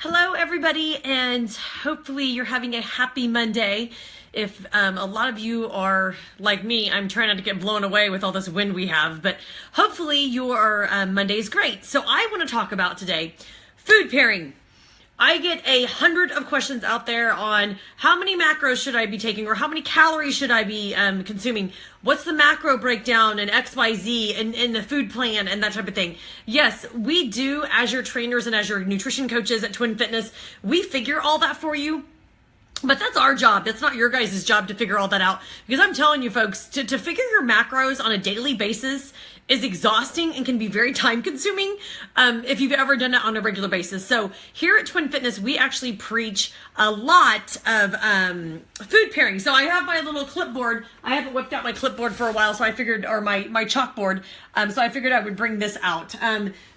Hello, everybody, and hopefully you're having a happy Monday. If a lot of you are like me, I'm trying not to get blown away with all this wind we have, but hopefully your Monday is great. So I want to talk about today food pairing. I get 100 of questions out there on how many macros should I be taking or how many calories should I be consuming? What's the macro breakdown and XYZ and the food plan and that type of thing. Yes, we do, as your trainers and as your nutrition coaches at Twin Fitness, we figure all that for you. But that's our job. That's not your guys' job to figure all that out. Because I'm telling you folks, to figure your macros on a daily basis is exhausting and can be very time consuming if you've ever done it on a regular basis. So here at Twin Fitness, we actually preach a lot of food pairing. So I have my little clipboard. I haven't whipped out my clipboard for a while, so I figured, or my chalkboard. So I figured I would bring this out.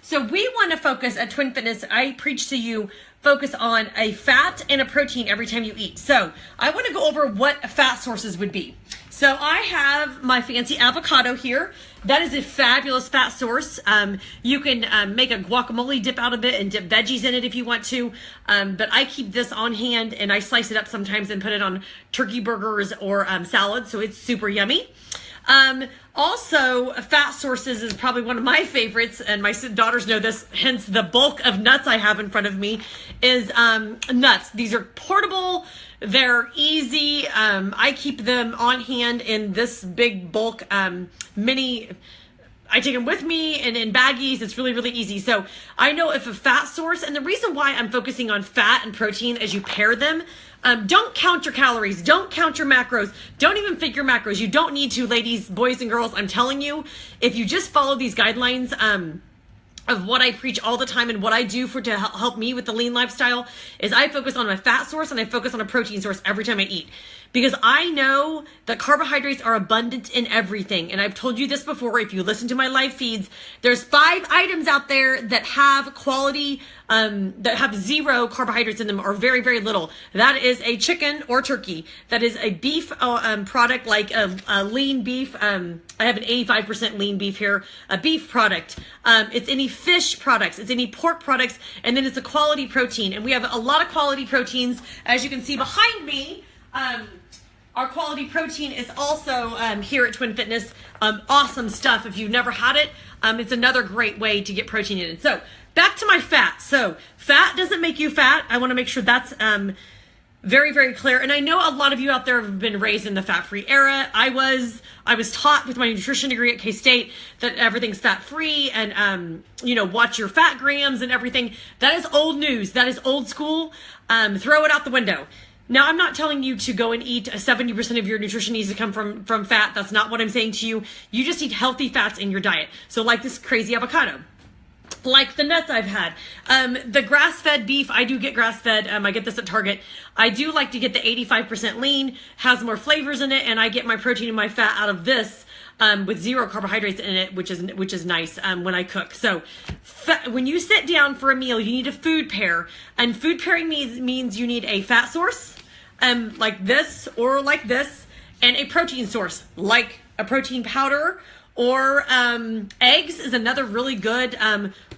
So we want to focus at Twin Fitness. I preach to you, focus on a fat and a protein every time you eat. So I want to go over what fat sources would be. So I have my fancy avocado here. That is a fabulous fat source. You can make a guacamole dip out of it and dip veggies in it if you want to. But I keep this on hand and I slice it up sometimes and put it on turkey burgers or salads. So it's super yummy. Also, fat sources is probably one of my favorites, and my daughters know this, hence the bulk of nuts I have in front of me is nuts. These are portable, they're easy. I keep them on hand in this big bulk mini. I take them with me and in baggies. It's really, really easy. So I know if a fat source, and the reason why I'm focusing on fat and protein as you pair them, don't count your calories. Don't count your macros. Don't even figure macros. You don't need to, ladies, boys, and girls. I'm telling you, if you just follow these guidelines of what I preach all the time and what I do to help me with the lean lifestyle, is I focus on a fat source and I focus on a protein source every time I eat. Because I know that carbohydrates are abundant in everything. And I've told you this before, if you listen to my live feeds, there's 5 items out there that have quality, that have 0 carbohydrates in them or very, very little. That is a chicken or turkey. That is a beef product like a lean beef. I have an 85% lean beef here, a beef product. It's any fish products, it's any pork products, and then it's a quality protein. And we have a lot of quality proteins. As you can see behind me, our quality protein is also here at Twin Fitness. Awesome stuff. If you've never had it, it's another great way to get protein in it. So back to my fat. So fat doesn't make you fat. I want to make sure that's very, very clear. And I know a lot of you out there have been raised in the fat-free era. I was taught with my nutrition degree at K-State that everything's fat-free and, watch your fat grams and everything. That is old news. That is old school. Throw it out the window. Now, I'm not telling you to go and eat 70% of your nutrition needs to come from fat. That's not what I'm saying to you. You just eat healthy fats in your diet. So like this crazy avocado, like the nuts I've had. The grass-fed beef, I do get grass-fed. I get this at Target. I do like to get the 85% lean, has more flavors in it, and I get my protein and my fat out of this with 0 carbohydrates in it, which is nice when I cook. So when you sit down for a meal, you need a food pair, and food pairing means you need a fat source, like this or like this, and a protein source, like a protein powder, or eggs is another really good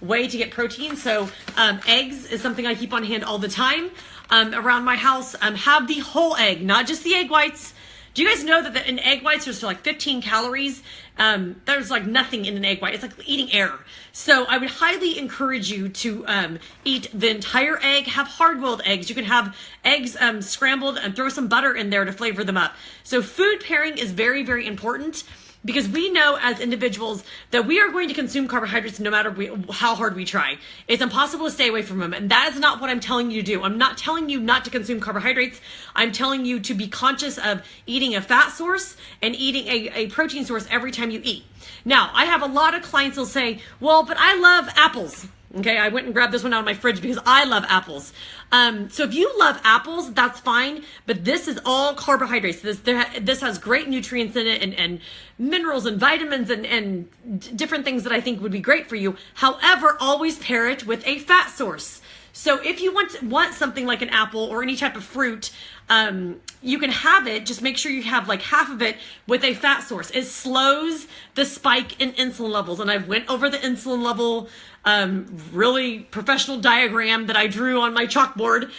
way to get protein. So eggs is something I keep on hand all the time around my house. Have the whole egg, not just the egg whites. Do you guys know that in egg whites there's like 15 calories? There's like nothing in an egg white. It's like eating air. So I would highly encourage you to eat the entire egg. Have hard-boiled eggs. You can have eggs scrambled and throw some butter in there to flavor them up. So food pairing is very, very important, because we know as individuals that we are going to consume carbohydrates no matter how hard we try. It's impossible to stay away from them. And that is not what I'm telling you to do. I'm not telling you not to consume carbohydrates. I'm telling you to be conscious of eating a fat source and eating a protein source every time you eat. Now, I have a lot of clients who'll say, well, but I love apples. Okay, I went and grabbed this one out of my fridge because I love apples. So if you love apples, that's fine, but this is all carbohydrates. This has great nutrients in it and minerals and vitamins and different things that I think would be great for you. However, always pair it with a fat source. So if you want something like an apple or any type of fruit, you can have it. Just make sure you have like half of it with a fat source. It slows the spike in insulin levels. And I went over the insulin level really professional diagram that I drew on my chalkboard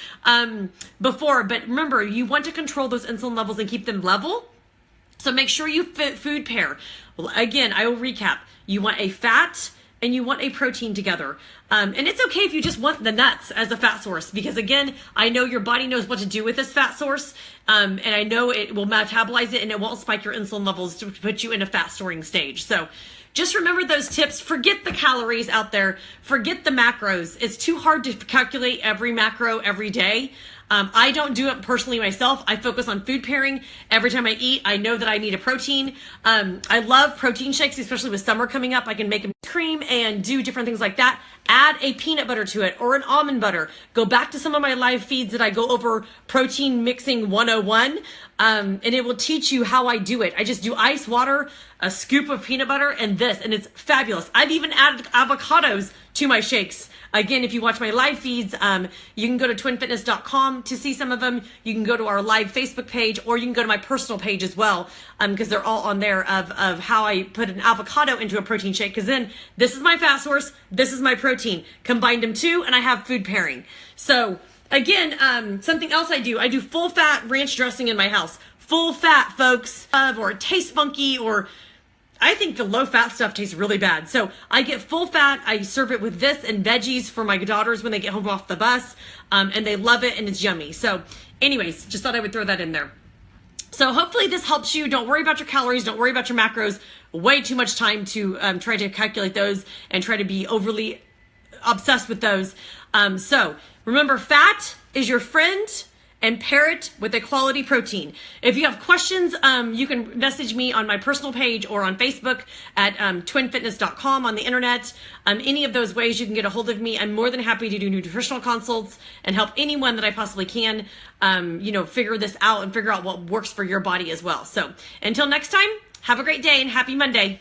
before. But remember, you want to control those insulin levels and keep them level. So make sure you food pair. Well, again, I will recap. You want a fat and you want a protein together. And it's okay if you just want the nuts as a fat source, because again, I know your body knows what to do with this fat source. And I know it will metabolize it and it won't spike your insulin levels to put you in a fat storing stage. So just remember those tips. Forget the calories out there. Forget the macros. It's too hard to calculate every macro every day. I don't do it personally myself. I focus on food pairing. Every time I eat, I know that I need a protein. I love protein shakes, especially with summer coming up. I can make them cream and do different things like that. Add a peanut butter to it or an almond butter. Go back to some of my live feeds that I go over protein mixing 101. And it will teach you how I do it. I just do ice water, a scoop of peanut butter, and this, and it's fabulous. I've even added avocados to my shakes. Again, if you watch my live feeds, you can go to twinfitness.com to see some of them. You can go to our live Facebook page, or you can go to my personal page as well, because they're all on there of how I put an avocado into a protein shake. Because then this is my fat source, this is my protein. Combined them two, and I have food pairing. So again, something else I do full fat ranch dressing in my house. Full fat, folks, or it tastes funky, or I think the low fat stuff tastes really bad. So I get full fat. I serve it with this and veggies for my daughters when they get home off the bus. And they love it and it's yummy. So anyways, just thought I would throw that in there. So hopefully this helps you. Don't worry about your calories. Don't worry about your macros. Way too much time to try to calculate those and try to be overly obsessed with those. So remember, fat is your friend, and pair it with a quality protein. If you have questions, you can message me on my personal page or on Facebook at twinfitness.com on the internet. Any of those ways you can get a hold of me. I'm more than happy to do nutritional consults and help anyone that I possibly can, figure this out and figure out what works for your body as well. So until next time, have a great day and happy Monday.